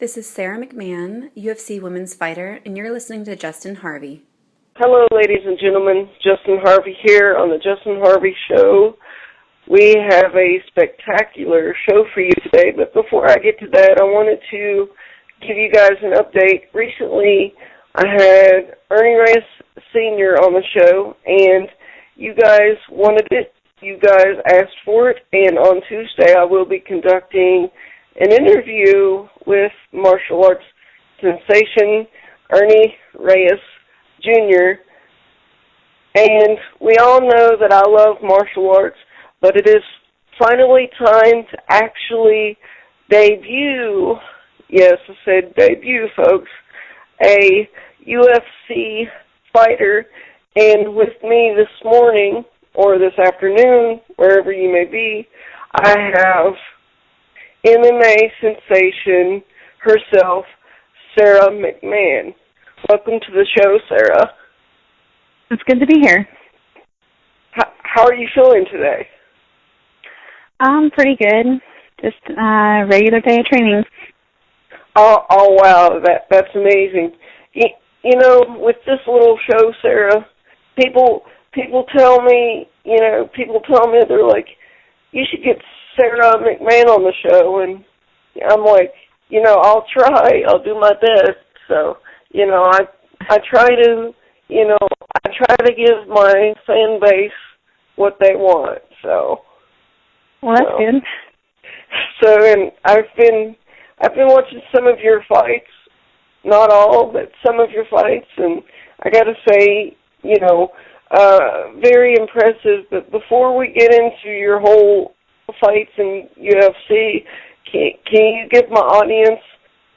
This is Sarah McMann, UFC women's fighter, and you're listening to Justin Harvey. Hello, ladies and gentlemen. Justin Harvey here on the Justin Harvey Show. We have a spectacular show for you today, but before I get to that, I wanted to give you guys an update. Recently, I had Ernie Reyes Sr. on the show, and you guys wanted it. You guys asked for it, and on Tuesday I will be conducting an interview with martial arts sensation Ernie Reyes Jr. And we all know that I love martial arts, but it is finally time to actually debut, yes, I said debut, folks, a UFC fighter. And with me this morning, or this afternoon, wherever you may be, I have MMA sensation herself, Sarah McMann. Welcome to the show, Sarah. It's good to be here. How are you feeling today? Pretty good. Just regular day of training. Oh wow, that's amazing. You know, with this little show, Sarah, people tell me, they're like, you should get Sarah McMann on the show, and I'm like, I'll try. I'll do my best. So, I try to give my fan base what they want. So, well, that's good. So, and I've been watching some of your fights, not all, but some of your fights, and I got to say, very impressive. But before we get into your whole fights in UFC, can you give my audience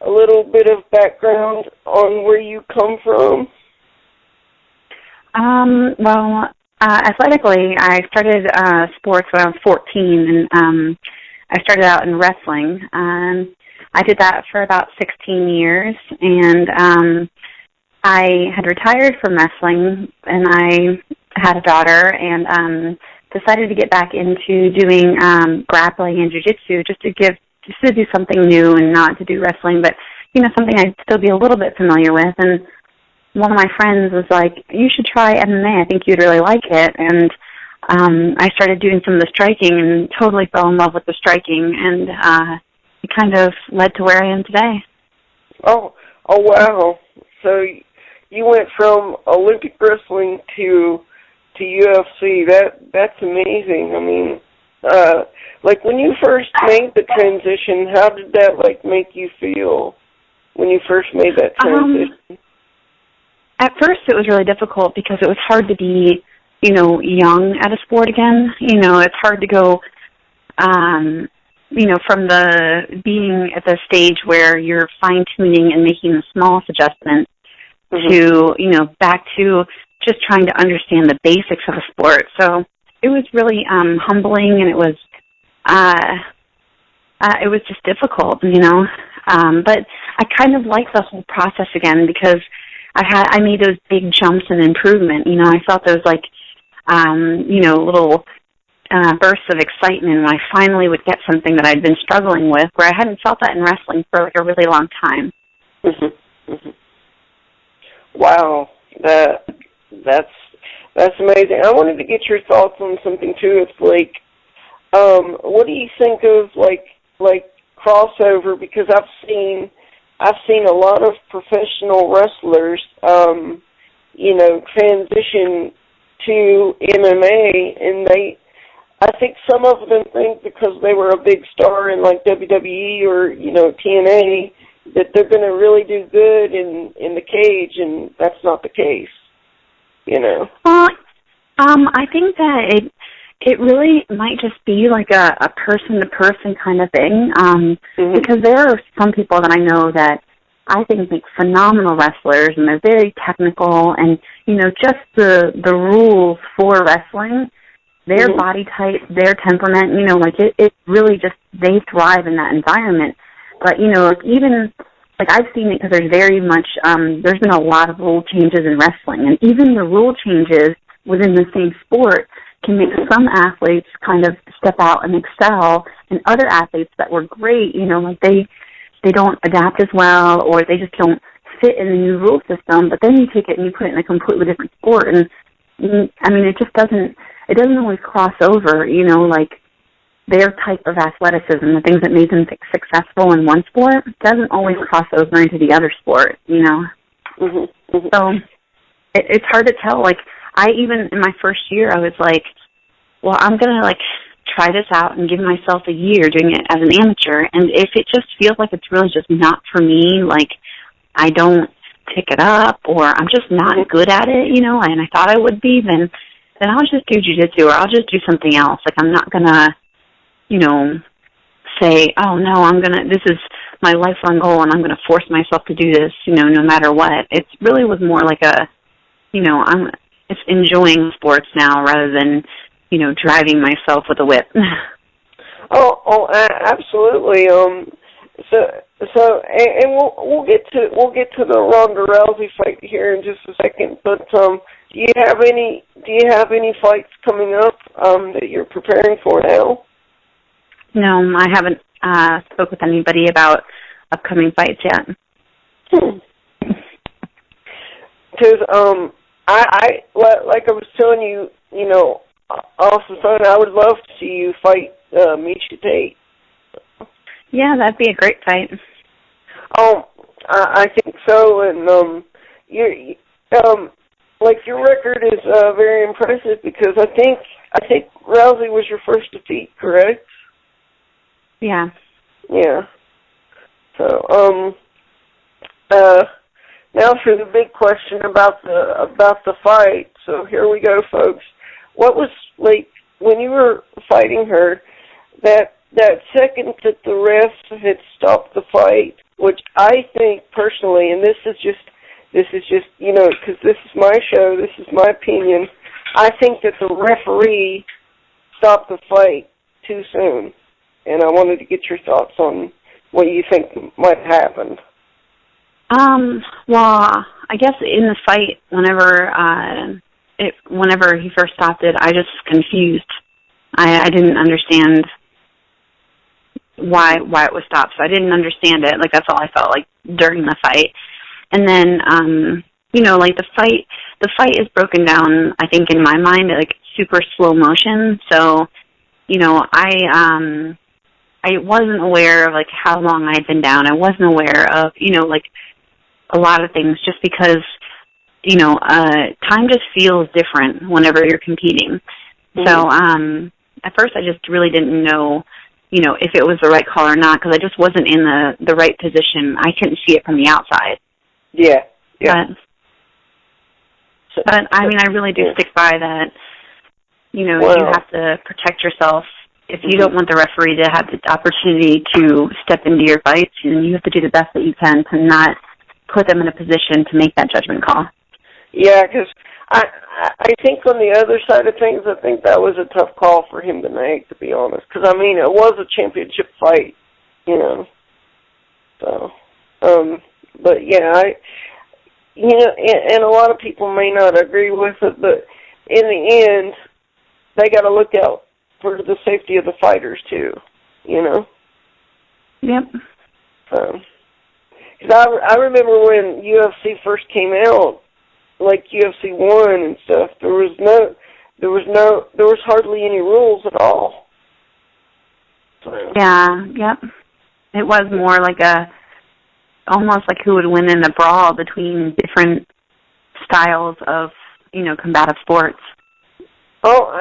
a little bit of background on where you come from? Well, athletically, I started sports when I was 14, and I started out in wrestling. I did that for about 16 years, and I had retired from wrestling, and I had a daughter, and decided to get back into doing grappling and jiu-jitsu just to do something new and not to do wrestling, but something I'd still be a little bit familiar with. And one of my friends was like, you should try MMA. I think you'd really like it. And I started doing some of the striking and totally fell in love with the striking, and it kind of led to where I am today. Oh wow. So you went from Olympic wrestling to UFC. That's amazing. I mean, when you first made the transition, how did that make you feel when you first made that transition? At first, it was really difficult because it was hard to be, young at a sport again. It's hard to go, from the being at the stage where you're fine tuning and making the smallest adjustments to, back to just trying to understand the basics of a sport. So it was really humbling, and it was just difficult, but I kind of like the whole process again because I made those big jumps in improvement. I felt those little bursts of excitement when I finally would get something that I'd been struggling with, where I hadn't felt that in wrestling for a really long time. Wow, that's amazing. I wanted to get your thoughts on something too. It's what do you think of crossover? Because I've seen a lot of professional wrestlers, transition to MMA, and I think some of them think because they were a big star in WWE or TNA that they're going to really do good in the cage, and that's not the case. Well, I think that it really might just be like a person-to-person kind of thing, because there are some people that I know that I think make phenomenal wrestlers, and they're very technical, and, just the rules for wrestling, their body type, their temperament, it really just, they thrive in that environment. But, even, I've seen it because there's very much, there's been a lot of rule changes in wrestling, and even the rule changes within the same sport can make some athletes kind of step out and excel, and other athletes that were great, they they don't adapt as well, or they just don't fit in the new rule system. But then you take it and you put it in a completely different sport, and I mean, it doesn't always cross over, like their type of athleticism, the things that made them successful in one sport, doesn't always cross over into the other sport, Mm-hmm. Mm-hmm. So it's hard to tell. Like, even in my first year, I was like, well, I'm going to, try this out and give myself a year doing it as an amateur. And if it just feels like it's really just not for me, I don't pick it up, or I'm just not good at it, and I thought I would be, then I'll just do jiu-jitsu, or I'll just do something else. I'm not going to, say, oh, no, this is my lifelong goal, and I'm going to force myself to do this, no matter what. It really was more like it's enjoying sports now rather than, driving myself with a whip. Absolutely. And we'll get to the Rhonda Rousey fight here in just a second. But do you have any fights coming up that you're preparing for now? No, I haven't spoke with anybody about upcoming fights yet. Because I like I was telling you, off the phone, I would love to see you fight Misha Tate. Yeah, that'd be a great fight. I think so, and your record is very impressive, because I think Rousey was your first defeat, correct? Yeah. Yeah. So now for the big question about the fight. So here we go, folks. What was when you were fighting her, that second that the refs had stopped the fight, which I think personally, and this is just because this is my show, this is my opinion, I think that the referee stopped the fight too soon, and I wanted to get your thoughts on what you think might have happened. Well, I guess in the fight, whenever he first stopped it, I just was confused. I didn't understand why it was stopped, so I didn't understand it. That's all I felt like during the fight. And then, the fight is broken down, I think, in my mind, super slow motion. So, I wasn't aware of, how long I had been down. I wasn't aware of, a lot of things, just because, time just feels different whenever you're competing. Mm-hmm. So, at first I just really didn't know, if it was the right call or not, because I just wasn't in the right position. I couldn't see it from the outside. Yeah. But I mean, I really do stick by that, you have to protect yourself. If you don't want the referee to have the opportunity to step into your fights, then you have to do the best that you can to not put them in a position to make that judgment call. Yeah, because I think on the other side of things, I think that was a tough call for him to make, to be honest. Because, I mean, it was a championship fight, So, but, yeah, and a lot of people may not agree with it, but in the end, they got to look out for the safety of the fighters, too, Yep. Because I remember when UFC first came out, UFC 1 and stuff, there was hardly any rules at all. So. Yeah, yep. It was more almost like who would win in a brawl between different styles of, combative sports. Oh,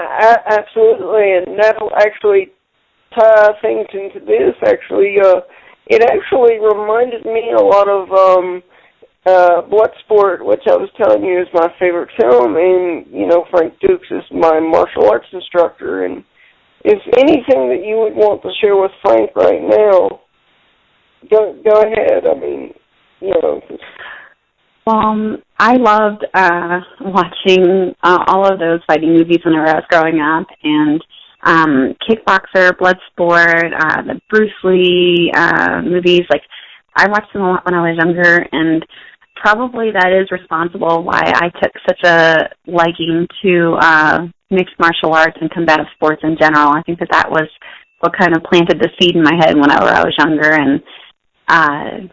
absolutely, and that'll actually tie things into this, actually. It actually reminded me a lot of Bloodsport, which I was telling you is my favorite film, and, Frank Dukes is my martial arts instructor, and if anything that you would want to share with Frank right now, go ahead. I mean, Well, I loved watching all of those fighting movies whenever I was growing up, and Kickboxer, Bloodsport, the Bruce Lee movies. I watched them a lot when I was younger, and probably that is responsible why I took such a liking to mixed martial arts and combative sports in general. I think that was what kind of planted the seed in my head when I was younger, and Those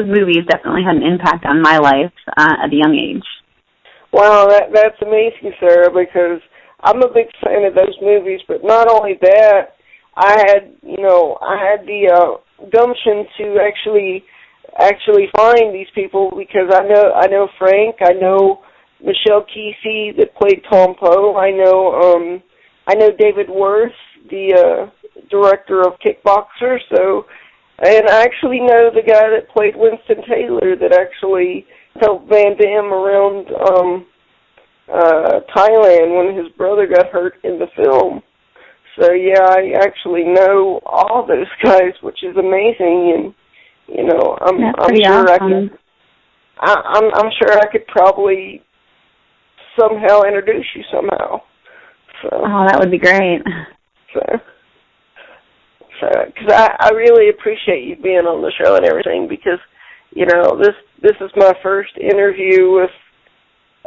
movies definitely had an impact on my life at a young age. Wow, that's amazing, Sarah, because I'm a big fan of those movies, but not only that, I had the gumption to actually find these people, because I know Frank, I know Michelle Kesey that played Tom Poe, I know David Worth, the director of Kickboxer, and I actually know the guy that played Winston Taylor that actually helped Van Damme around Thailand when his brother got hurt in the film. So yeah, I actually know all those guys, which is amazing, and I'm sure awesome. I'm sure I could probably somehow introduce you somehow. So, oh, that would be great. Because I really appreciate you being on the show and everything, because this is my first interview with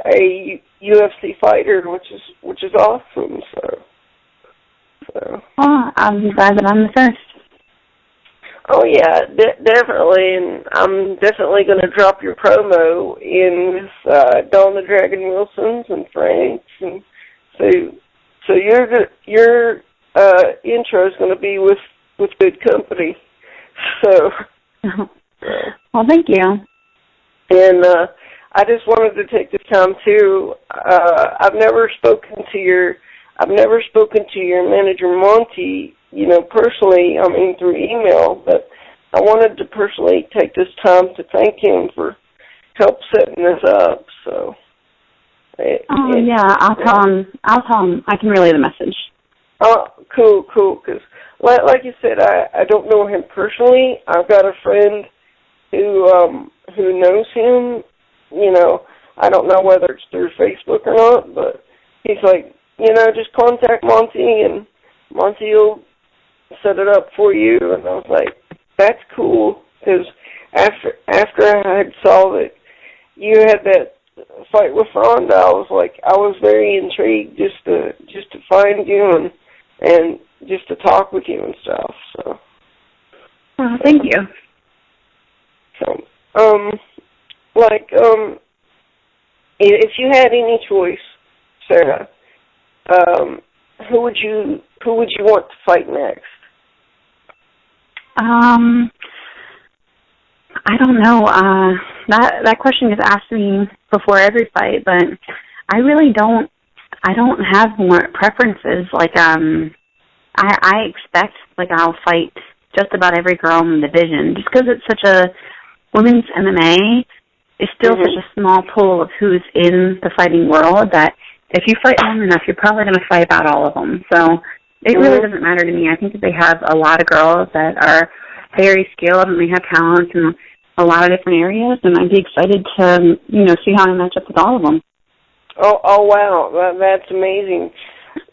a UFC fighter, which is awesome. So. Oh, I'm glad that I'm the first. Oh yeah, definitely, and I'm definitely going to drop your promo in with Dawn the Dragon Wilson's and Frank's, and so your intro is going to be with good company. So. Well, thank you. And I just wanted to take this time too. I've never spoken to your manager Monty, personally. I mean, through email, but I wanted to personally take this time to thank him for help setting this up. So. Yeah, I'll tell him. I can relay the message. Oh, cool. Because, like you said, I don't know him personally. I've got a friend who knows him. I don't know whether it's through Facebook or not, but he's like, just contact Monty, and Monty will set it up for you. And I was like, that's cool, because after I had saw that you had that fight with Rhonda, I was very intrigued just to find you and just to talk with you and stuff. So. Oh, thank you. So, if you had any choice, Sarah, who would you want to fight next? I don't know. That question is asked me before every fight, but I really don't. I don't have more preferences. I expect I'll fight just about every girl in the division, just because it's such a women's MMA is still such a small pool of who's in the fighting world that if you fight long enough, you're probably going to fight about all of them. So it really doesn't matter to me. I think that they have a lot of girls that are very skilled and they have talent in a lot of different areas, and I'd be excited to, see how I match up with all of them. Oh wow, that's amazing.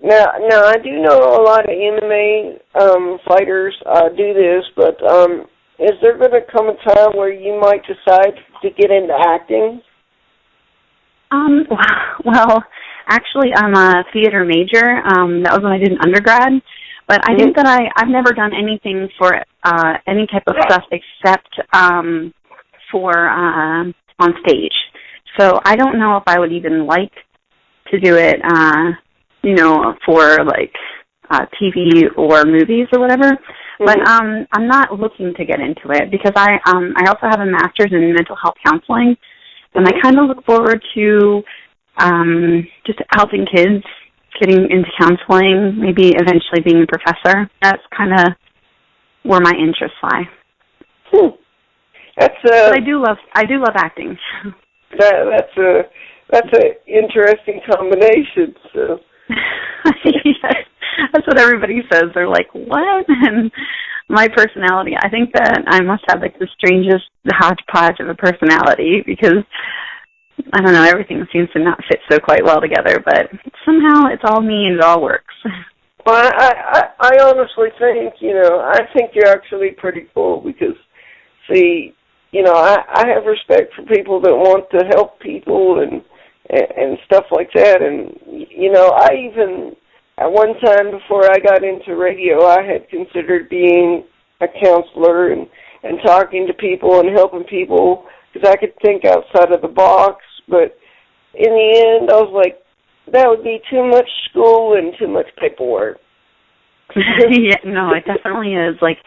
Now I do know a lot of MMA fighters do this, but is there going to come a time where you might decide to get into acting? Well, actually, I'm a theater major. That was when I did an undergrad. But I think that I've never done anything for any type of stuff except for on stage. So I don't know if I would even like to do it, for TV or movies or whatever. But I'm not looking to get into it because I also have a master's in mental health counseling, and I kind of look forward to just helping kids getting into counseling, maybe eventually being a professor. That's kind of where my interests lie. But I do love acting. That's a interesting combination. So. Yes, that's what everybody says. They're like, what? And my personality, I think that I must have the strangest hodgepodge of a personality because, I don't know, everything seems to not fit so quite well together, but somehow it's all me and it all works. Well, I honestly think, I think you're actually pretty cool because, see, I have respect for people that want to help people and stuff like that. And, I even, at one time before I got into radio, I had considered being a counselor and talking to people and helping people, because I could think outside of the box. But in the end, I was like, that would be too much school and too much paperwork. Yeah, no, it definitely is. Like,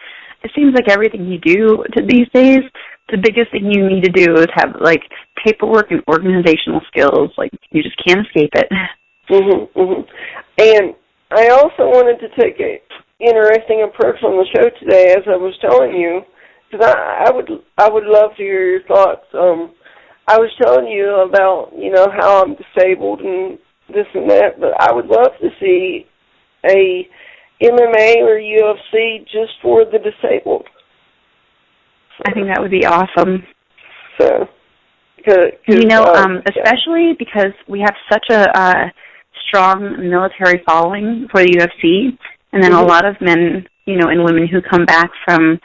it seems like everything you do these days, the biggest thing you need to do is have, like, paperwork and organizational skills. Like, you just can't escape it. And I also wanted to take an interesting approach on the show today, as I was telling you, because I would love to hear your thoughts. I was telling you about, how I'm disabled and this and that, but I would love to see a MMA or UFC just for the disabled. I think that would be awesome. So, especially because we have such a strong military following for the UFC, and then a lot of men, and women who come back from,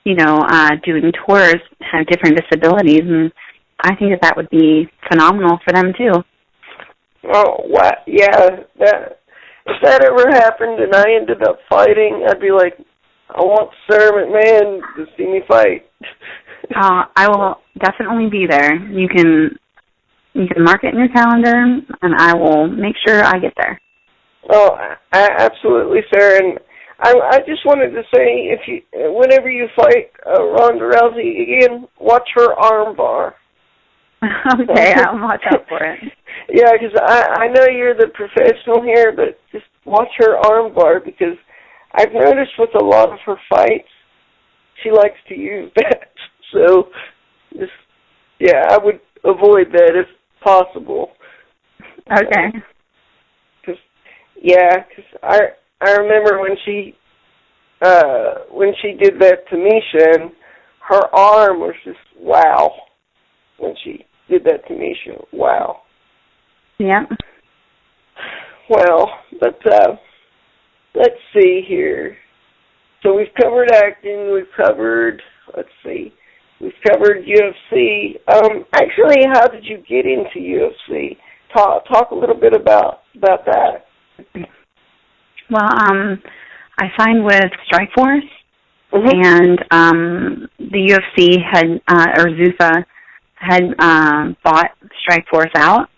doing tours have different disabilities, and I think that would be phenomenal for them too. Oh, wow. Yeah, if that ever happened and I ended up fighting, I'd be like, I want Sarah McMann to see me fight. I will definitely be there. You can mark it in your calendar, and I will make sure I get there. Oh, absolutely, Sarah. And I just wanted to say, whenever you fight Rhonda Rousey again, watch her arm bar. Okay, I'll watch out for it. Yeah, because I know you're the professional here, but just watch her arm bar, because I've noticed with a lot of her fights, she likes to use that. So, I would avoid that if possible. Okay. Because I remember when she did that to Misha, and her arm was just wow. When she did that to Misha, wow. Yeah. Well, but let's see here. So we've covered acting. We've covered UFC. Actually, how did you get into UFC? Talk a little bit about that. Well, I signed with Strikeforce, and the UFC or Zuffa had bought Strikeforce out,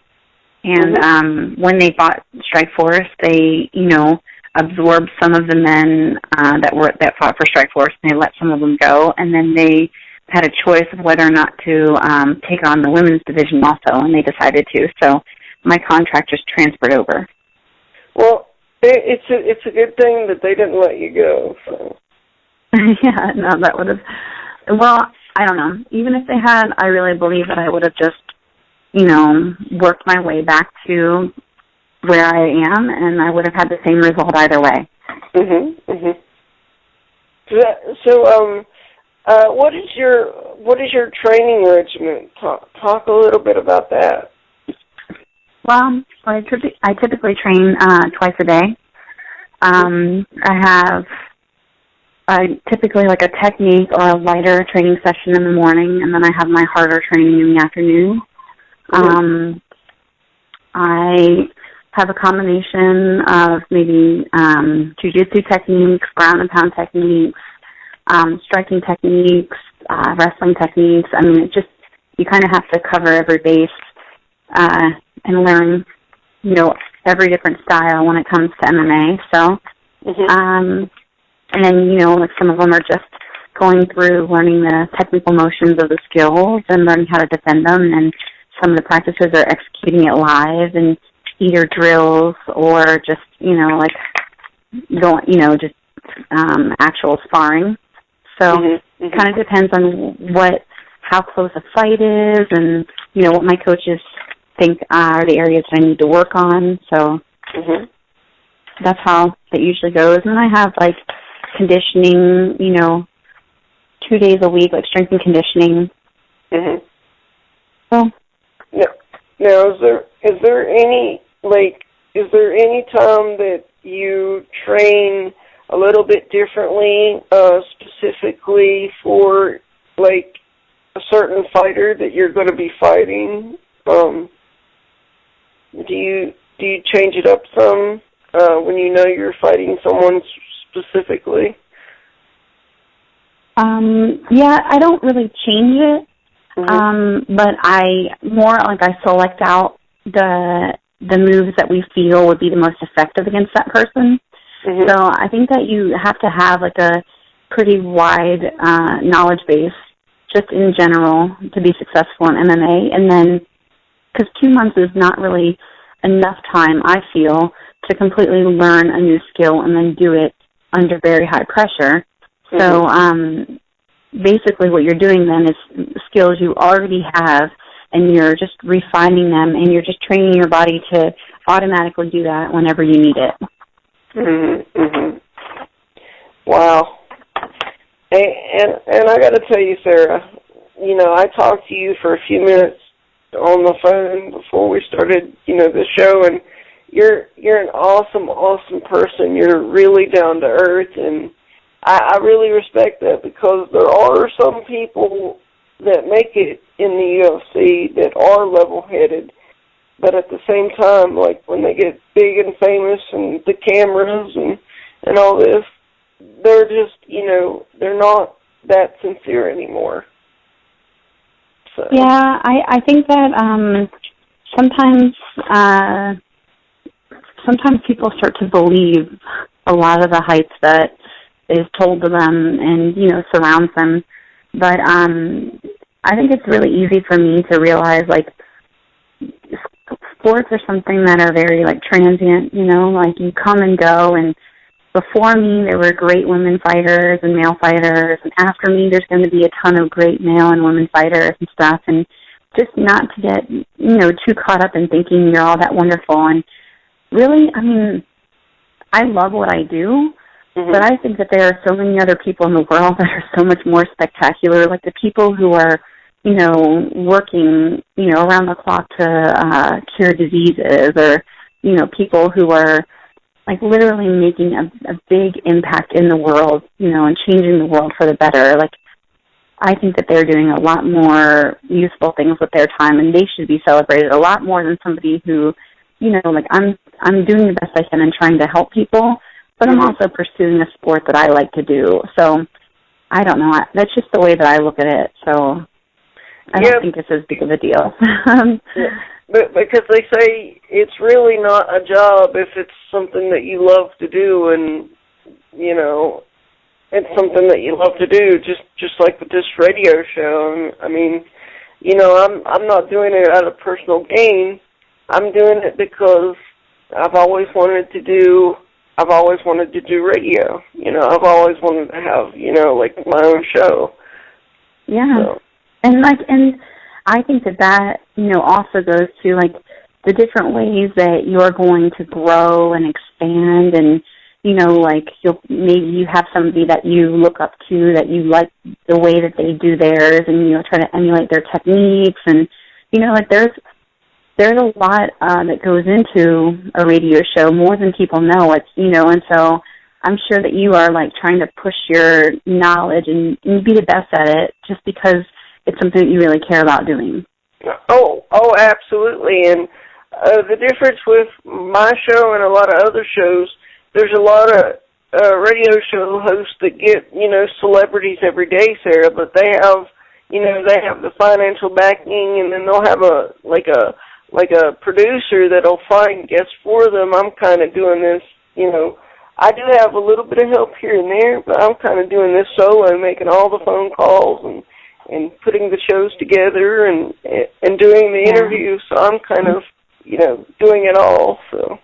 and when they bought Strikeforce, they absorbed some of the men that fought for Strikeforce, and they let some of them go, and then they had a choice of whether or not to take on the women's division also, and they decided to. So my contract just transferred over. Well, it's a good thing that they didn't let you go. So. Yeah, no, that would have. Well, I don't know. Even if they had, I really believe that I would have just, worked my way back to where I am, and I would have had the same result either way. So, what is your training regimen? Talk a little bit about that. Well, I typically train twice a day. I typically like a technique or a lighter training session in the morning, and then I have my harder training in the afternoon. I have a combination of maybe jiu-jitsu techniques, ground and pound techniques, striking techniques, wrestling techniques. I mean, you kind of have to cover every base and learn, every different style when it comes to MMA. So, and then, like some of them are just going through learning the technical motions of the skills and learning how to defend them, and some of the practices are executing it live and either drills or just, actual sparring. So it kind of depends on how close a fight is and, what my coaches think are the areas that I need to work on. So that's how it usually goes. And then I have, conditioning, 2 days a week, strength and conditioning. So. Now, is there any time that you train a little bit differently, specifically for a certain fighter that you're going to be fighting? Do you change it up some? When you're fighting someone specifically? Yeah, I don't really change it, but I select out the moves that we feel would be the most effective against that person. So I think that you have to have like a pretty wide knowledge base just in general to be successful in MMA. And then, because 2 months is not really enough time, I feel, to completely learn a new skill and then do it under very high pressure. So basically what you're doing then is skills you already have, and you're just refining them, and you're just training your body to automatically do that whenever you need it. Wow. And I got to tell you, Sarah, you know, I talked to you for a few minutes on the phone before we started, you know, the show, and you're an awesome person. You're really down to earth, and I really respect that, because there are some people that make it in the UFC that are level-headed, but at the same time, like when they get big and famous and the cameras and all this, they're just, you know, they're not that sincere anymore. So. Yeah, I think that sometimes people start to believe a lot of the hype that is told to them and, you know, surrounds them. But I think it's really easy for me to realize, like, sports are something that are very, like, transient, you know, like you come and go, and before me there were great women fighters and male fighters, and after me there's going to be a ton of great male and women fighters and stuff, and just not to get, you know, too caught up in thinking you're all that wonderful. And really, I mean, I love what I do, but I think that there are so many other people in the world that are so much more spectacular, like the people who are, you know, working, you know, around the clock to cure diseases, or, you know, people who are, like, literally making a big impact in the world, you know, and changing the world for the better. Like, I think that they're doing a lot more useful things with their time, and they should be celebrated a lot more than somebody who, you know, like, I'm doing the best I can and trying to help people, but I'm also pursuing a sport that I like to do. So, I don't know. That's just the way that I look at it. So, I don't think it's as big of a deal. But because they say it's really not a job if it's something that you love to do, and, you know, it's something that you love to do, just like with this radio show. I mean, you know, I'm not doing it out of personal gain. I'm doing it because I've always wanted to do radio. You know, I've always wanted to have, you know, like, my own show. Yeah. So. And I think that, you know, also goes to, like, the different ways that you're going to grow and expand, and, you know, like, maybe you have somebody that you look up to, that you like the way that they do theirs, and, you know, try to emulate their techniques, and, you know, like, there's a lot that goes into a radio show, more than people know. It's, you know, and so I'm sure that you are, like, trying to push your knowledge and be the best at it, just because it's something that you really care about doing. Oh, absolutely. And the difference with my show and a lot of other shows, there's a lot of radio show hosts that get, you know, celebrities every day, Sarah, but they have, you know, they have the financial backing, and then they'll have a producer that'll find guests for them. I'm kind of doing this, you know, I do have a little bit of help here and there, but I'm kind of doing this solo, making all the phone calls and putting the shows together and doing the interviews. So I'm kind of, you know, doing it all. So.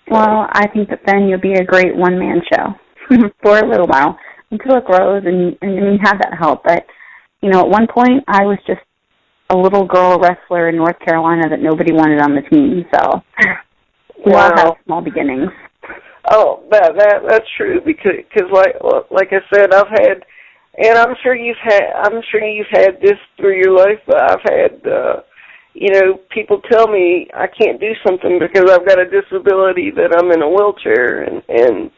Well, I think that then you'll be a great one-man show for a little while until it grows and you have that help. But, you know, at one point I was just a little girl wrestler in North Carolina that nobody wanted on the team. So we all have small beginnings. Oh, that's true, because like I said, I've had. And I'm sure you've had this through your life, but I've had, you know, people tell me I can't do something because I've got a disability, that I'm in a wheelchair, and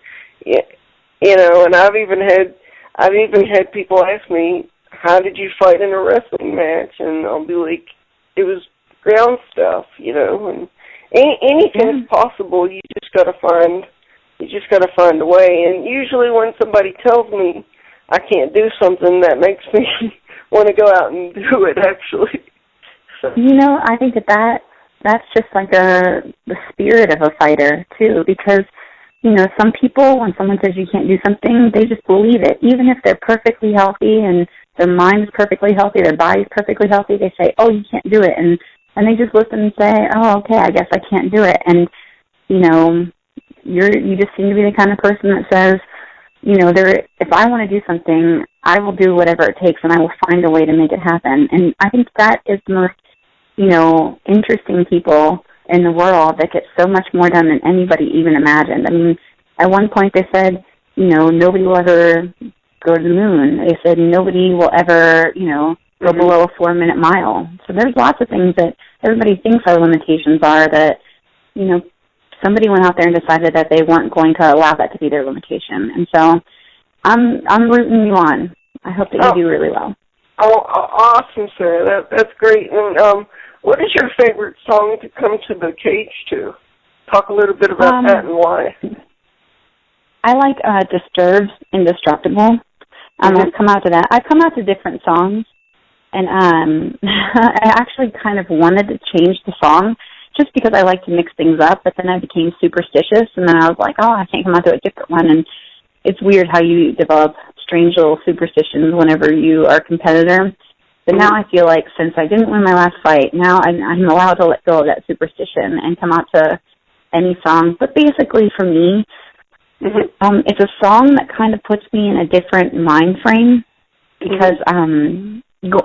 you know, and I've even had people ask me, how did you fight in a wrestling match? And I'll be like, it was ground stuff, you know, and anything is possible. You just got to find a way. And usually when somebody tells me I can't do something that makes me want to go out and do it, actually. So. I think that's just like the spirit of a fighter, too, because, some people, when someone says you can't do something, they just believe it. Even if they're perfectly healthy and their mind is perfectly healthy, their body's perfectly healthy, they say, oh, you can't do it. And they just listen and say, oh, okay, I guess I can't do it. And, you just seem to be the kind of person that says, if I want to do something, I will do whatever it takes, and I will find a way to make it happen. And I think that is the most, interesting people in the world that get so much more done than anybody even imagined. I mean, at one point they said, nobody will ever go to the moon. They said nobody will ever, go below a 4-minute mile. So there's lots of things that everybody thinks our limitations are that, somebody went out there and decided that they weren't going to allow that to be their limitation. And so I'm rooting you on. I hope that you do really well. Oh, awesome, Sarah. That's great. And what is your favorite song to come to the cage to? Talk a little bit about that and why. I like Disturbed's Indestructible. I've come out to that. I've come out to different songs, and I actually kind of wanted to change the song just because I like to mix things up, but then I became superstitious, and then I was like, oh, I can't come out to a different one. And it's weird how you develop strange little superstitions whenever you are a competitor. But now I feel like since I didn't win my last fight, now I'm allowed to let go of that superstition and come out to any song. But basically for me, it's a song that kind of puts me in a different mind frame because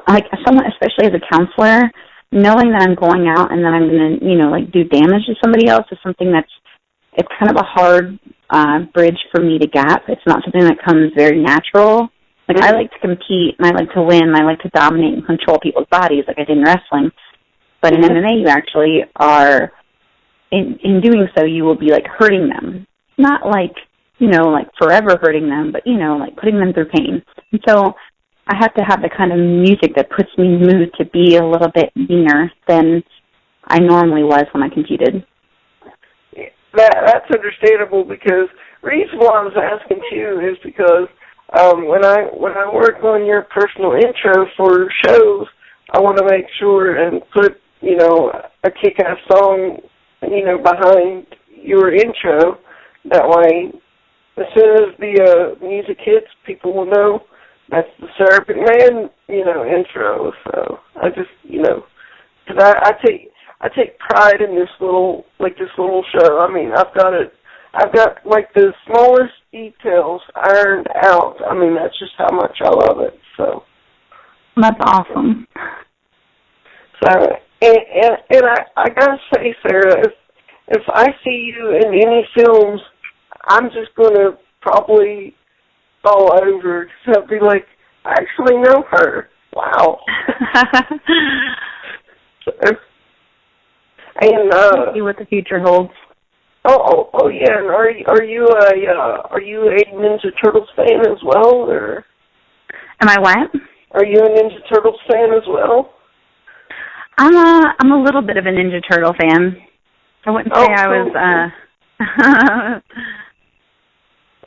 like someone, especially as a counselor, knowing that I'm going out and that I'm going to, do damage to somebody else is something it's kind of a hard bridge for me to gap. It's not something that comes very natural. Like, I like to compete, and I like to win, and I like to dominate and control people's bodies like I did in wrestling. But in MMA, you actually are, in doing so, you will be, hurting them. Not forever hurting them, but, putting them through pain. And so I have to have the kind of music that puts me in the mood to be a little bit meaner than I normally was when I competed. That's understandable because the reason why I was asking too is because when I work on your personal intro for shows, I want to make sure and put, a kick-ass song, behind your intro. That way, as soon as the music hits, people will know that's the Sarah McMann, intro. So I just, because I take pride in this little show. I mean, I've got the smallest details ironed out. I mean, that's just how much I love it. So that's awesome. So, and I gotta say, Sarah, if I see you in any films, I'm just gonna probably fall over because I'll be like, I actually know her. Wow. And see what the future holds. Oh yeah. And are you a Ninja Turtles fan as well, or? Am I what? Are you a Ninja Turtles fan as well? I'm a little bit of a Ninja Turtle fan. I wouldn't say I was.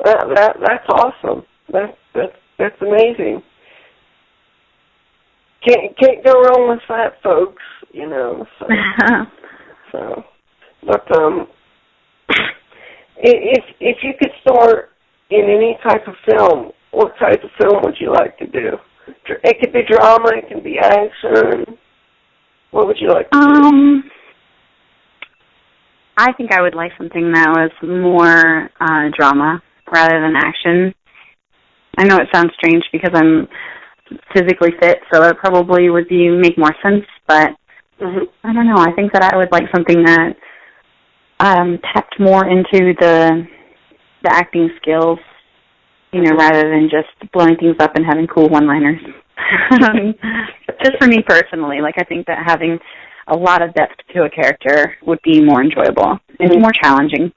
That's awesome. That's amazing. Can't go wrong with that, folks. So, but if you could start in any type of film, what type of film would you like to do? It could be drama, it can be action. What would you like to do? I think I would like something that was more drama rather than action. I know it sounds strange because I'm physically fit, so it probably would make more sense, but I don't know. I think that I would like something that tapped more into the acting skills, rather than just blowing things up and having cool one-liners. Just for me personally, I think that having a lot of depth to a character would be more enjoyable. It's more challenging.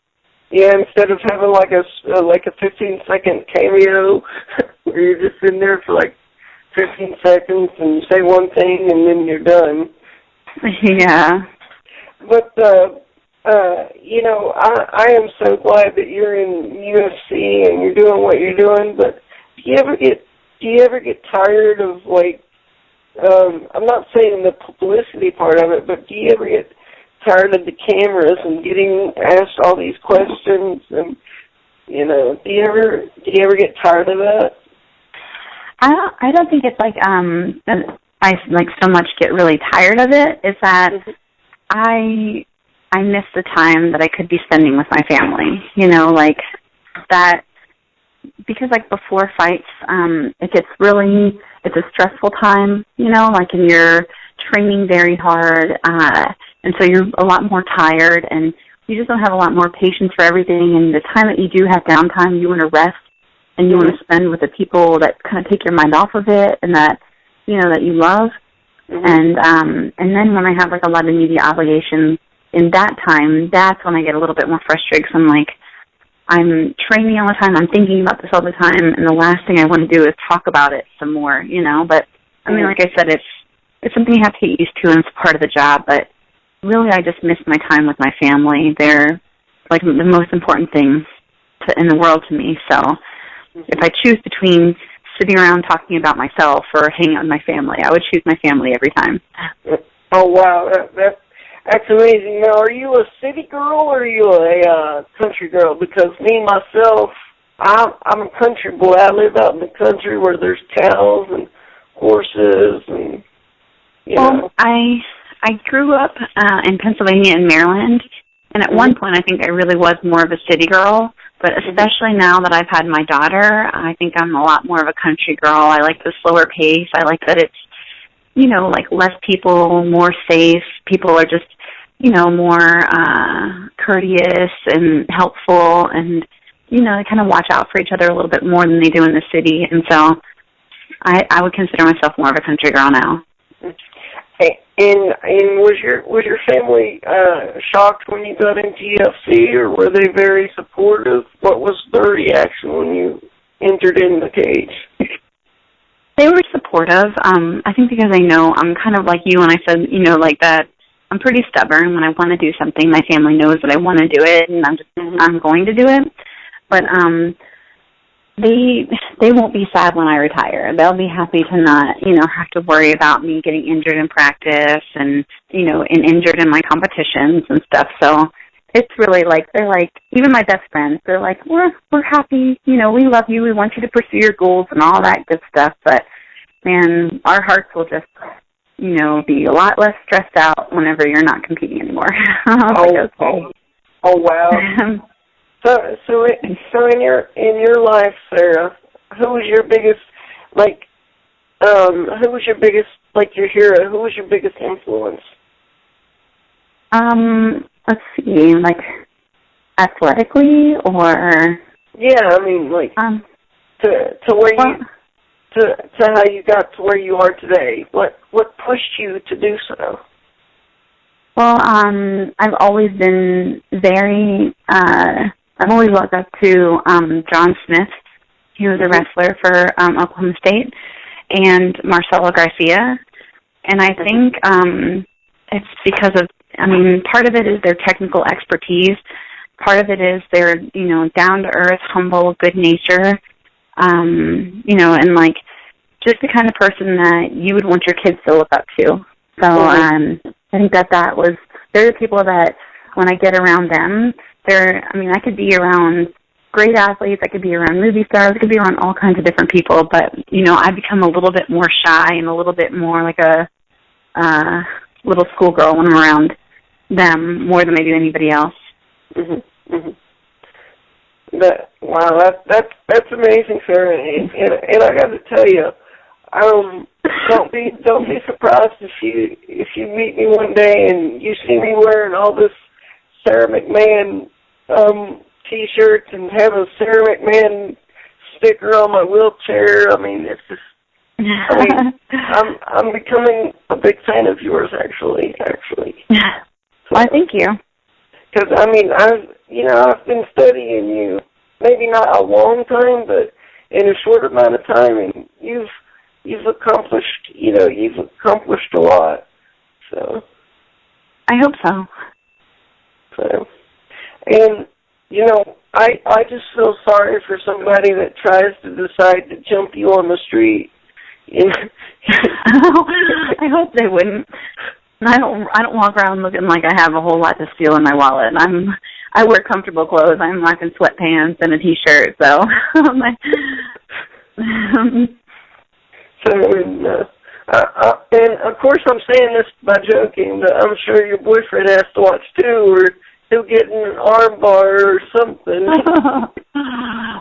Yeah, instead of having like a 15-second cameo where you're just in there for 15 seconds and you say one thing and then you're done. Yeah. But, I am so glad that you're in UFC and you're doing what you're doing, but do you ever get tired of, like, I'm not saying the publicity part of it, but do you ever get tired of the cameras and getting asked all these questions? And, you know, do you ever get tired of that? I don't think it's like I like so much get really tired of it. Is that I miss the time that I could be spending with my family. You know, like that, because like before fights, it's a stressful time. You know, like, and you're training very hard, and so you're a lot more tired, and you just don't have a lot more patience for everything. And the time that you do have downtime, you want to rest. And you want to spend with the people that kind of take your mind off of it, and that, you know, that you love. And then when I have like a lot of media obligations in that time, that's when I get a little bit more frustrated, because I'm like, I'm training all the time, I'm thinking about this all the time, and the last thing I want to do is talk about it some more, you know. But I mean, like I said, it's something you have to get used to, and it's part of the job. But really, I just miss my time with my family. They're like the most important things in the world to me. So if I choose between sitting around talking about myself or hanging out with my family, I would choose my family every time. Oh, wow. That's amazing. Now, are you a city girl or are you a country girl? Because me, myself, I'm a country boy. I live out in the country where there's cows and horses and, you know. I grew up in Pennsylvania and Maryland, and at one point I think I really was more of a city girl. But especially now that I've had my daughter, I think I'm a lot more of a country girl. I like the slower pace. I like that it's, you know, like less people, more safe. People are just, you know, more courteous and helpful, and, you know, they kind of watch out for each other a little bit more than they do in the city. And so I would consider myself more of a country girl now. And was your family shocked when you got into UFC, or were they very supportive? What was their reaction when you entered in the cage? They were supportive. I think because they know I'm kind of like you when I said, you know, like that I'm pretty stubborn. When I want to do something, my family knows that I want to do it, and I'm going to do it. But they won't be sad when I retire. They'll be happy to not, you know, have to worry about me getting injured in practice and, you know, and injured in my competitions and stuff. So it's really like, they're like, even my best friends, they're like, we're happy, you know, we love you, we want you to pursue your goals and all that good stuff. But man, our hearts will just, you know, be a lot less stressed out whenever you're not competing anymore. Oh wow. So in your life, Sarah, who was your biggest, your hero? Who was your biggest influence? Let's see, like athletically, or yeah, I mean, like to where to how you got to where you are today. What pushed you to do so? Well, I've always been very. I've always looked up to John Smith. He was a wrestler for Oklahoma State, and Marcelo Garcia. And I think it's because of, I mean, part of it is their technical expertise. Part of it is their, you know, down-to-earth, humble, good nature. You know, and like just the kind of person that you would want your kids to look up to. So I think they're the people that when I get around them, I could be around great athletes, I could be around movie stars, I could be around all kinds of different people, but, you know, I become a little bit more shy and a little bit more like a little schoolgirl when I'm around them more than I do anybody else. Mm-hmm. Mm-hmm. That's amazing, Sarah, and I got to tell you, don't be surprised if you meet me one day and you see me wearing all this Sarah McMann T-shirts and have a Sarah McMann sticker on my wheelchair. I mean, it's just. I mean, I'm becoming a big fan of yours, actually. Well, thank you. Because I mean, I've been studying you, maybe not a long time, but in a short amount of time, and you've accomplished a lot. So. I hope so. So, and I just feel sorry for somebody that tries to decide to jump you on the street. I hope they wouldn't. I don't walk around looking like I have a whole lot to steal in my wallet. I wear comfortable clothes. I'm like in sweatpants and a t-shirt, so and of course I'm saying this by joking, but I'm sure your boyfriend has to watch too, or he'll get in an arm bar or something.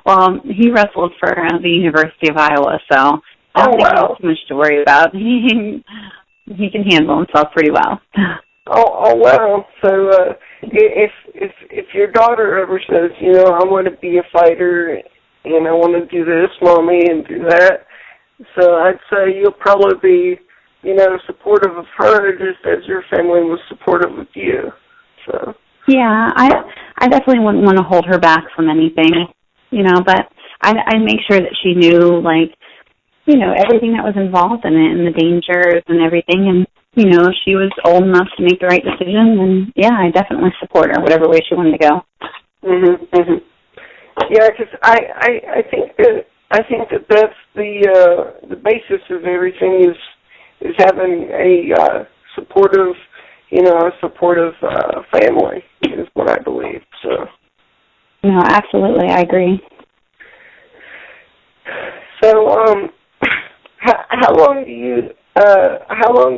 Well, he wrestled for the University of Iowa, so I don't think he has too much to worry about. He can handle himself pretty well. Oh wow! So if your daughter ever says, I want to be a fighter and I want to do this, mommy, and do that, so I'd say you'll probably be, supportive of her just as your family was supportive of you. So. Yeah, I definitely wouldn't want to hold her back from anything, but I make sure that she knew, everything that was involved in it and the dangers and everything. And, if she was old enough to make the right decision, then, yeah, I definitely support her, whatever way she wanted to go. Yeah, because I think that that's the basis of everything is having a supportive family is what I believe. So. No, absolutely, I agree. So, how long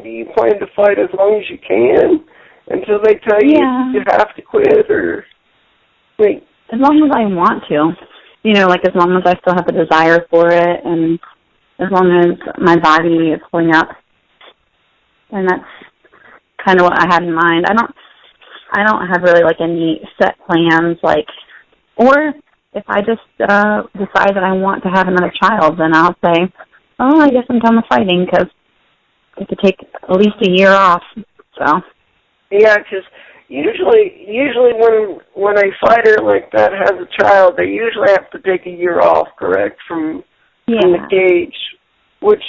do you plan to fight? As long as you can, until they tell you you have to quit, or wait? As long as I want to, as long as I still have the desire for it, and as long as my body is pulling up, and that's kind of what I had in mind. I don't have really any set plans, or if I just decide that I want to have another child, then I'll say, I guess I'm done with fighting, because I could take at least a year off. So. Yeah, because usually when a fighter like that has a child, they usually have to take a year off, correct, from the cage, which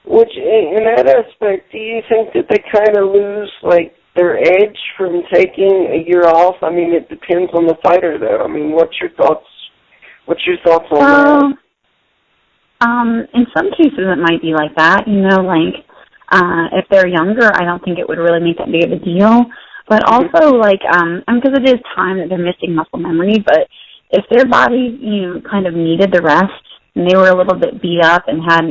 in that aspect, do you think that they kind of lose, their edge from taking a year off? I mean, it depends on the fighter, though. I mean, what's your thoughts on that? In some cases it might be like that, if they're younger, I don't think it would really make that big of a deal. But also, because it is time that they're missing muscle memory, but if their body, kind of needed the rest, and they were a little bit beat up and had,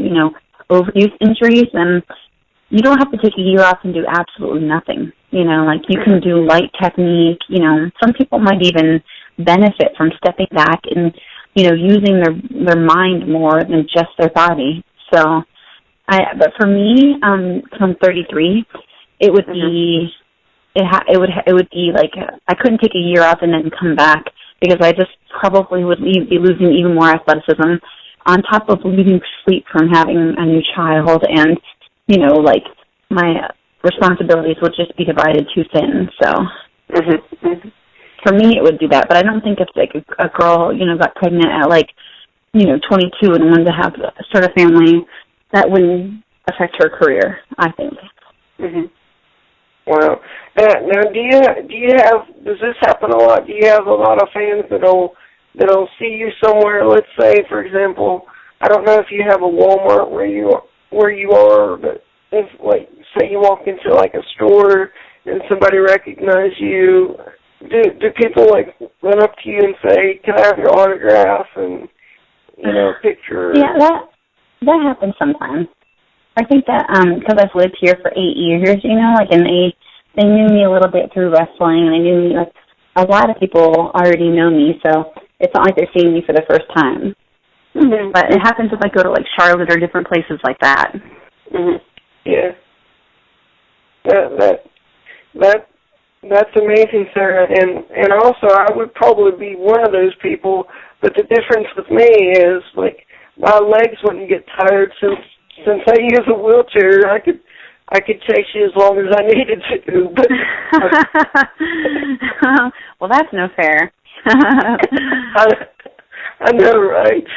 overuse injuries, then you don't have to take a year off and do absolutely nothing. You can do light technique. Some people might even benefit from stepping back and, using their mind more than just their body. So, but for me, I'm 33. It would be, it would be I couldn't take a year off and then come back, because I just probably would be losing even more athleticism, on top of losing sleep from having a new child, and my responsibilities would just be divided too thin. So for me, it would do that. But I don't think if a girl got pregnant at 22 and wanted to start a family, that wouldn't affect her career, I think. Wow. Now, does this happen a lot? Do you have a lot of fans that'll see you somewhere? Let's say, for example, I don't know if you have a Walmart where you are, but if say you walk into a store and somebody recognizes you, do people run up to you and say, "Can I have your autograph?" and picture? Yeah, that happens sometimes. I think that because I've lived here for 8 years, and they knew me a little bit through wrestling, and they knew me, a lot of people already know me, so it's not like they're seeing me for the first time. But it happens if I go to Charlotte or different places like that. Yeah. That's amazing, Sarah. And also, I would probably be one of those people, but the difference with me is, my legs wouldn't get tired since I use a wheelchair. I could chase you as long as I needed to. But well, that's no fair. I know, right?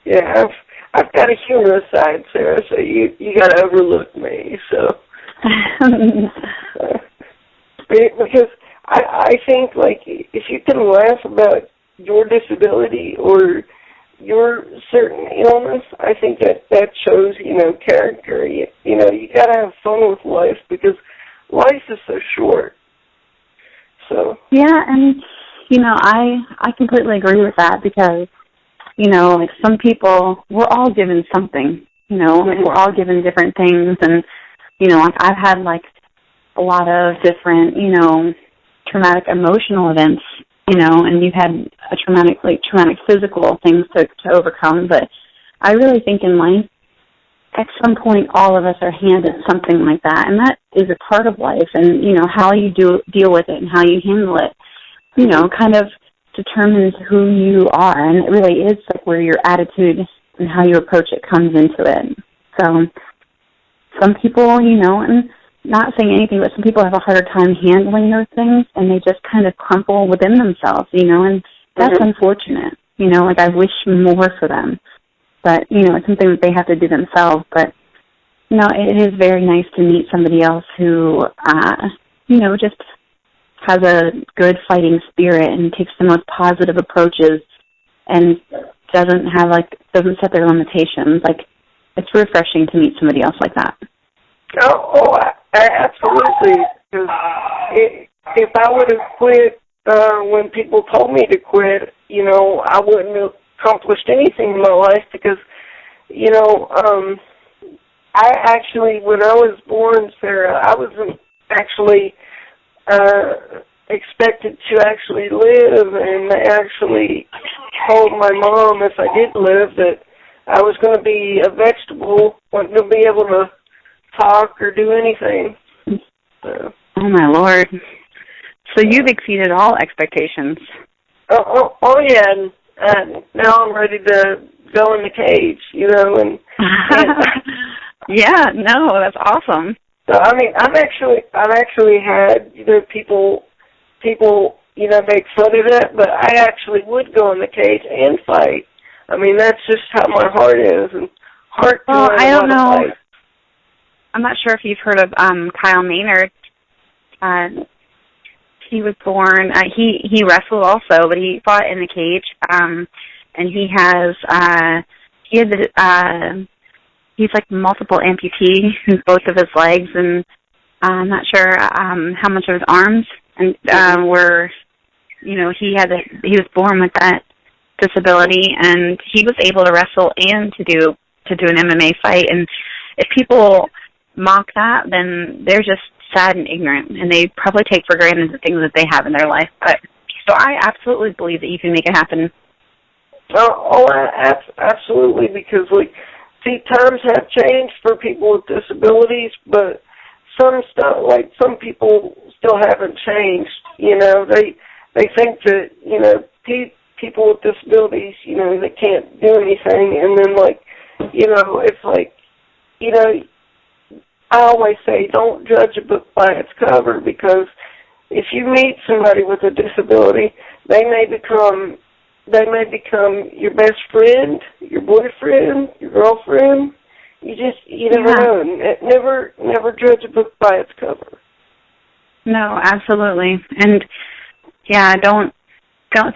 Yeah, I've got a humorous side, Sarah, so you got to overlook me. So because I think, like, if you can laugh about your disability or your certain illness, I think that shows, character. You got to have fun with life because life is so short. So. Yeah, and, I completely agree with that because, like some people, we're all given something, like we're all given different things. And, like I've had, like, a lot of different, traumatic emotional events, and you've had a traumatic physical things to overcome. But I really think in life, at some point, all of us are handed something like that, and that is a part of life. And, how you deal with it and how you handle it, kind of determines who you are. And it really is like where your attitude and how you approach it comes into it. So some people, and not saying anything, but some people have a harder time handling those things, and they just kind of crumple within themselves, and that's unfortunate. Like I wish more for them. But, it's something that they have to do themselves. But, it is very nice to meet somebody else who, just has a good fighting spirit and takes the most positive approaches and doesn't set their limitations. Like, it's refreshing to meet somebody else like that. Absolutely. Because if I would have quit when people told me to quit, I wouldn't have accomplished anything in my life because, I actually, when I was born, Sarah, I wasn't actually expected to actually live, and they actually told my mom if I did live that I was going to be a vegetable, wasn't going to be able to talk or do anything. So. Oh, my Lord. So you've exceeded all expectations. Oh yeah, and now I'm ready to go in the cage, and yeah, no, that's awesome. So I mean, I've actually had people, make fun of that, but I actually would go in the cage and fight. I mean, that's just how my heart is, and heart. Well, I don't know. I'm not sure if you've heard of Kyle Maynard. He was born. He wrestled also, but he fought in the cage. And he's like multiple amputee in both of his legs, and I'm not sure how much of his arms, and were, he was born with that disability, and he was able to wrestle and to do an MMA fight. And if people mock that, then they're just sad and ignorant, and they probably take for granted the things that they have in their life. But so I absolutely believe that you can make it happen. Absolutely, because times have changed for people with disabilities, but some people still haven't changed. They think that people with disabilities, they can't do anything, and then it's like, I always say don't judge a book by its cover, because if you meet somebody with a disability, they may become your best friend, your boyfriend, your girlfriend. You never know. Never judge a book by its cover. No, absolutely. And yeah, don't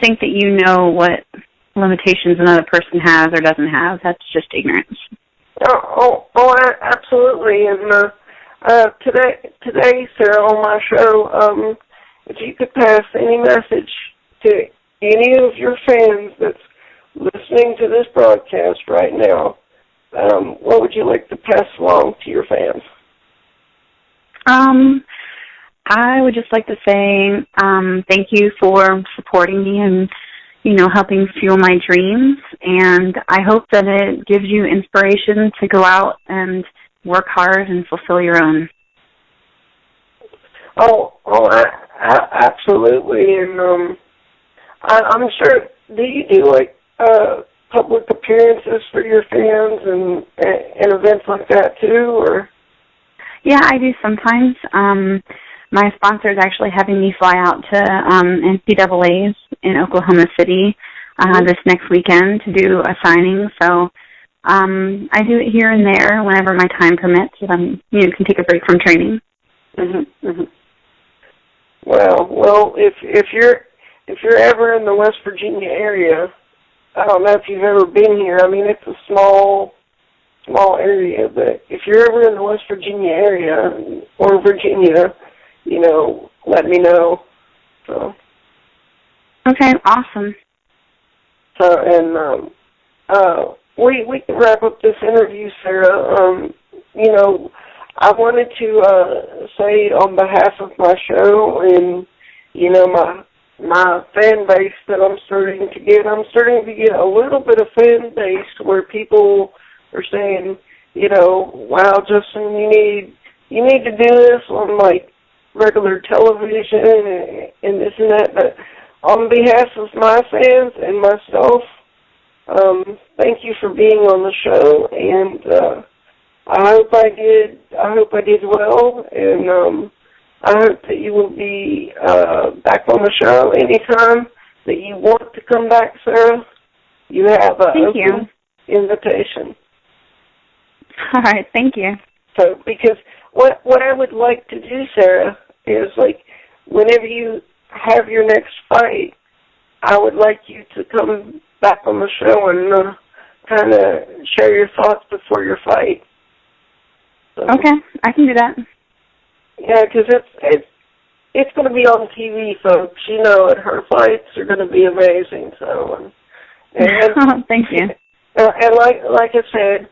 think that you know what limitations another person has or doesn't have. That's just ignorance. Absolutely. And today, Sarah, on my show, if you could pass any message to any of your fans that's listening to this broadcast right now, what would you like to pass along to your fans? I would just like to say thank you for supporting me and, helping fuel my dreams. And I hope that it gives you inspiration to go out and work hard and fulfill your own. Absolutely. And I'm sure, do you do public appearances for your fans and events like that too, or? Yeah, I do sometimes. My sponsor is actually having me fly out to NCAA's in Oklahoma City this next weekend to do a signing. So I do it here and there whenever my time permits, if I'm can take a break from training. Mm-hmm. Mm-hmm. Well, if you're ever in the West Virginia area, I don't know if you've ever been here. I mean, it's a small area, but if you're ever in the West Virginia area or Virginia, let me know. So. Okay, awesome. So, and we can wrap up this interview, Sarah. I wanted to say on behalf of my show and my fan base that I'm starting to get a little bit of fan base where people are saying, wow, Justin, you need to do this on like regular television and this and that. But on behalf of my fans and myself, thank you for being on the show, and I hope I did well, and I hope that you will be back on the show anytime that you want to come back, Sarah. You have an open invitation. All right, thank you. So, because what I would like to do, Sarah, is like whenever you have your next fight, I would like you to come back on the show and kind of share your thoughts before your fight. So, okay, I can do that. Yeah, because it's going to be on TV, folks. Her fights are going to be amazing. So, and thank you. And like I said,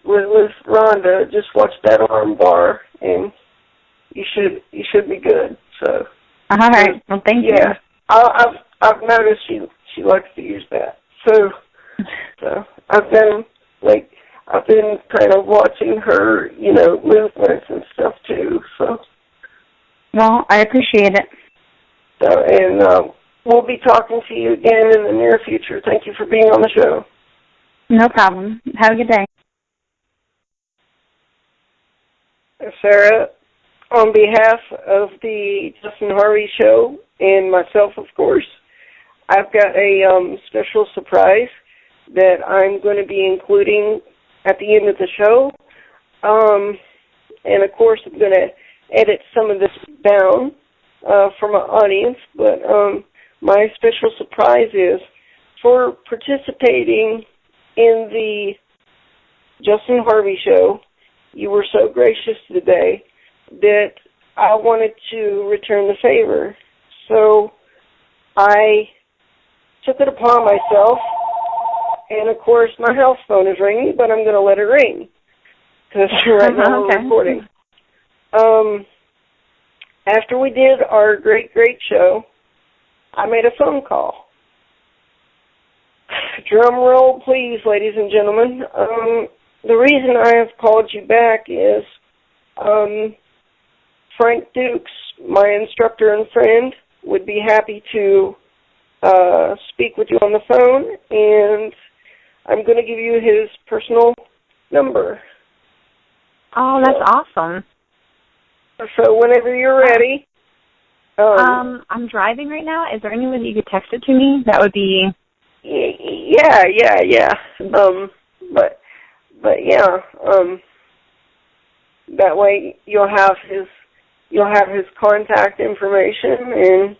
with Rhonda, just watch that arm bar, and you should be good. So. All right. Well, thank you. Yeah, I've noticed she likes to use that. So I've been kind of watching her, movements and stuff too. So. Well, I appreciate it. So, and we'll be talking to you again in the near future. Thank you for being on the show. No problem. Have a good day. Sarah, on behalf of the Justin Harvey Show and myself, of course, I've got a special surprise that I'm going to be including at the end of the show. And, of course, I'm going to edit some of this down for my audience. But my special surprise is for participating in the Justin Harvey Show. You were so gracious today that I wanted to return the favor. So I took it upon myself, and of course my house phone is ringing, but I'm going to let it ring because right now we're recording. After we did our great show, I made a phone call. Drum roll, please, ladies and gentlemen. The reason I have called you back is Frank Dukes, my instructor and friend, would be happy to speak with you on the phone, and I'm going to give you his personal number. Oh, that's awesome. So whenever you're ready. I'm driving right now. Is there any way that you could text it to me? That would be... Yeah. But yeah, that way you'll have his contact information, and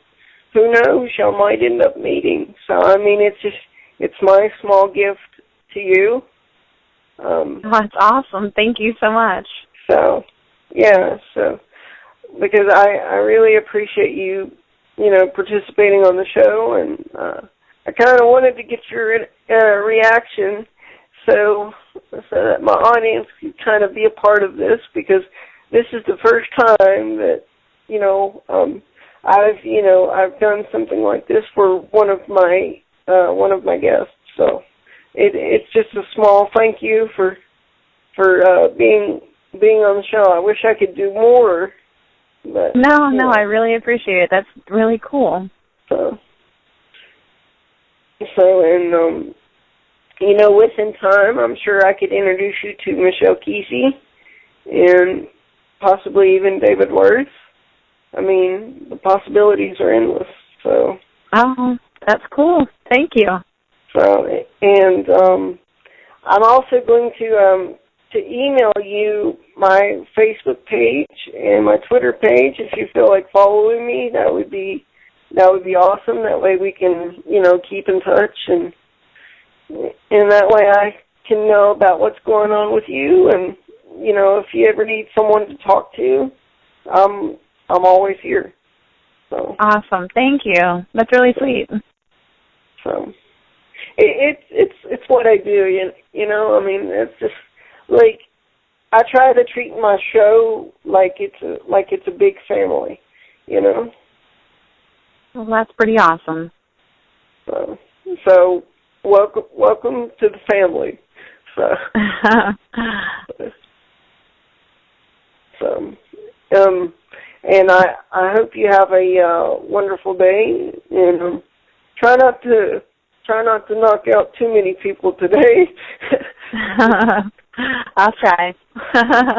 who knows, y'all might end up meeting. So I mean, it's my small gift to you. That's awesome. Thank you so much. So yeah, because I really appreciate you participating on the show, and I kind of wanted to get your reaction. So that my audience can kind of be a part of this, because this is the first time that I've done something like this for one of my guests. So it's just a small thank you for being on the show. I wish I could do more, but no, I really appreciate it. That's really cool. So and within time, I'm sure I could introduce you to Michelle Kesey and possibly even David Worth. I mean, the possibilities are endless. So. Oh, that's cool. Thank you. So, and I'm also going to email you my Facebook page and my Twitter page. If you feel like following me, that would be awesome. That way we can, keep in touch, and that way I can know about what's going on with you. And if you ever need someone to talk to, I'm always here. So awesome, thank you. That's really sweet. So it's what I do. I mean, it's just like I try to treat my show like it's a big family. Well, that's pretty awesome. So welcome to the family. And I hope you have a wonderful day, and try not to knock out too many people today. I'll try.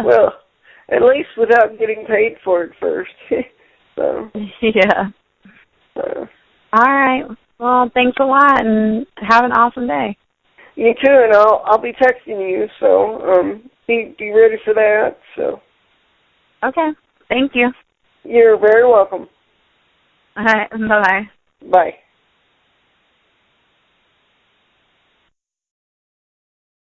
Well, at least without getting paid for it first. So yeah. All right. Well, thanks a lot, and have an awesome day. You too, and I'll be texting you. So be ready for that. So. Okay. Thank you. You're very welcome. All right. Bye-bye. Bye.